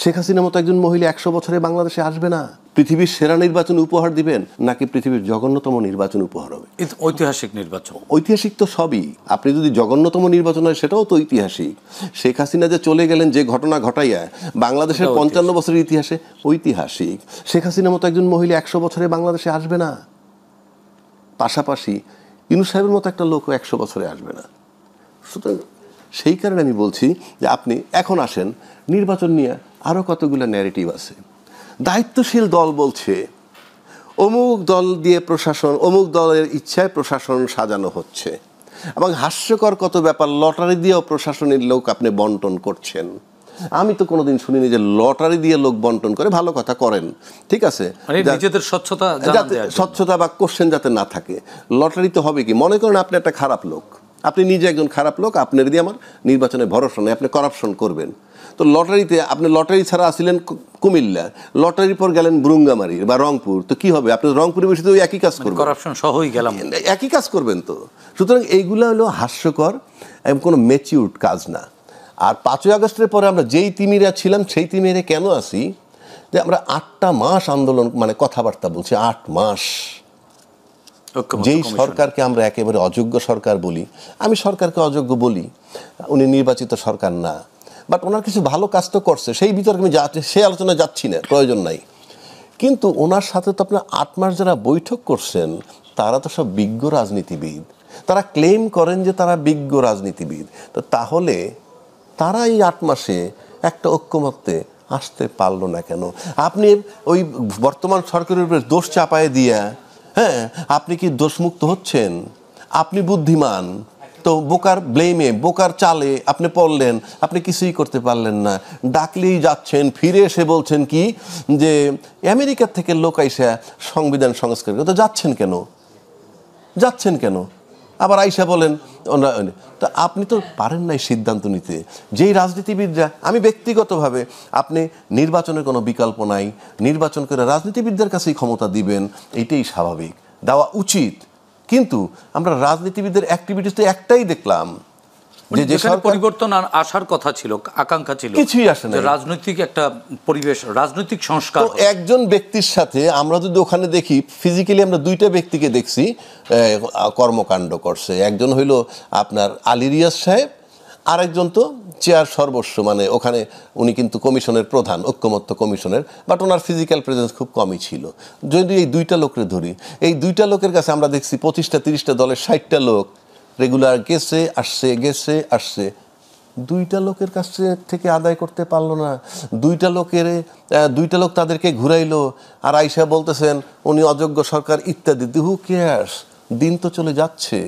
শেখ হাসিনার মতো একজন মহিলা 100 বছরে বাংলাদেশে আসবে না। পৃথিবীর সেরা নির্বাচন উপহার দিবেন নাকি পৃথিবীর জঘন্যতম নির্বাচন উপহার হবে? ঐতিহাসিক নির্বাচন। ঐতিহাসিক তো সবই। আপনি যদি জঘন্যতম নির্বাচন হয় সেটাও তো ঐতিহাসিক। শেখ হাসিনা যে চলে গেলেন যে ঘটনা ঘটাইয়া, বাংলাদেশের 55 বছরের ইতিহাসে ঐতিহাসিক। শেখ হাসিনার মতো একজন মহিলা 100 বছরে বাংলাদেশে আসবে না। পাশাপাশি ইউনূস সাহেবের মতো একটা লোকও 100 বছরে আসবে না। সুতরাং সেই কারণে আমি বলছি যে আপনি এখন আসেন, নির্বাচন নিয়ে আরও কতগুলো ন্যারেটিভ আছে। দায়িত্বশীল দল বলছে অমুক দল দিয়ে প্রশাসন, অমুক দলের ইচ্ছায় প্রশাসন সাজানো হচ্ছে, এবং হাস্যকর কত ব্যাপার, লটারি দিয়েও প্রশাসনের লোক আপনি বন্টন করছেন। আমি তো কোনোদিন শুনিনি যে লটারি দিয়ে লোক বন্টন করে। ভালো কথা করেন, ঠিক আছে, নিজেদের স্বচ্ছতা বা কোশ্চেন যাতে না থাকে। লটারি তো হবে কি, মনে করেন আপনি একটা খারাপ লোক, আপনি নিজে একজন খারাপ লোক, আপনার দিয়ে আমার নির্বাচনে ভরসা নেই, আপনি করাপশন করবেন। তো লটারিতে আপনি লটারি ছাড়া আসছিলেন কুমিল্লা, লটারির পর গেলেন বুরুঙ্গামারি বা রংপুর, তো কি হবে? আপনি রংপুরে বসে তো একই কাজ করবেন, করাপশন সহই গেলাম, একই কাজ করবেন। তো সুতরাং এইগুলো হলো হাস্যকর এবং কোনো ম্যাচিউরড কাজ না। আর 5ই আগস্টের পরে আমরা যেই তিমিরা ছিলাম সেই তিমিরে কেন আছি যে আমরা 8টা মাস আন্দোলন, মানে কথাবার্তা বলছি, 8 মাস। যেই সরকারকে আমরা একেবারে অযোগ্য সরকার বলি, আমি সরকারকে অযোগ্য বলি, উনি নির্বাচিত সরকার না, বাট ওনার কিছু ভালো কাজ তো করছে, সেই বিতর্কে আমি সেই আলোচনায় যাচ্ছি না, প্রয়োজন নাই। কিন্তু ওনার সাথে তো আপনার 8 মাস যারা বৈঠক করছেন তারা তো সব বিজ্ঞ রাজনীতিবিদ, তারা ক্লেম করেন যে তারা বিজ্ঞ রাজনীতিবিদ। তো তাহলে তারা এই 8 মাসে একটা ঐক্যমত্যে আসতে পারলো না কেন? আপনি ওই বর্তমান সরকারের উপরে দোষ চাপায় দিয়া, হ্যাঁ, আপনি কি দোষমুক্ত হচ্ছেন? আপনি বুদ্ধিমান, তো বোকার ব্লেমে, বোকার চালে আপনি পড়লেন, আপনি কিছুই করতে পারলেন না, ডাকলেই যাচ্ছেন, ফিরে এসে বলছেন কি যে আমেরিকার থেকে লোক আইসা সংবিধান সংস্কার করতে যাচ্ছেন কেন, যাচ্ছেন কেন? আবার আইসা বলেন তা আপনি তো পারেন নাই সিদ্ধান্ত নিতে। যেই রাজনীতিবিদরা, আমি ব্যক্তিগতভাবে, আপনি নির্বাচনের কোনো বিকল্প নাই, নির্বাচন করে রাজনীতিবিদদের কাছেই ক্ষমতা দিবেন, এইটাই স্বাভাবিক, দেওয়া উচিত। কিন্তু আমরা রাজনীতিবিদদের অ্যাক্টিভিটিস তো একটাই দেখলাম যে যেসব পরিবর্তন আসার কথা ছিল, আকাঙ্ক্ষা ছিল, কিছুই আসে না। রাজনৈতিক একটা পরিবেশ, রাজনৈতিক সংস্কার। একজন ব্যক্তির সাথে আমরা যদি ওখানে দেখি, ফিজিক্যালি আমরা 2টা ব্যক্তিকে দেখছি কর্মকাণ্ড করছে। একজন হইল আপনার আলী রিয়াজ সাহেব, আরেকজন তো চেয়ার সর্বস্ব, মানে ওখানে উনি কিন্তু কমিশনের প্রধান, ঐক্যমত্য কমিশনের, বাট ওনার ফিজিক্যাল প্রেজেন্স খুব কমই ছিল। যদি এই 2টা লোকের ধরি, এই 2টা লোকের কাছে আমরা দেখছি 25টা 30টা দলের 60টা লোক রেগুলার গেছে আসছে, গেছে আসছে। 2টা লোকের কাছে থেকে আদায় করতে পারলো না। 2টা লোক তাদেরকে ঘুরাইলো, আর আইসা বলতেছেন উনি অযোগ্য সরকার ইত্যাদি। Who cares? দিন তো চলে যাচ্ছে।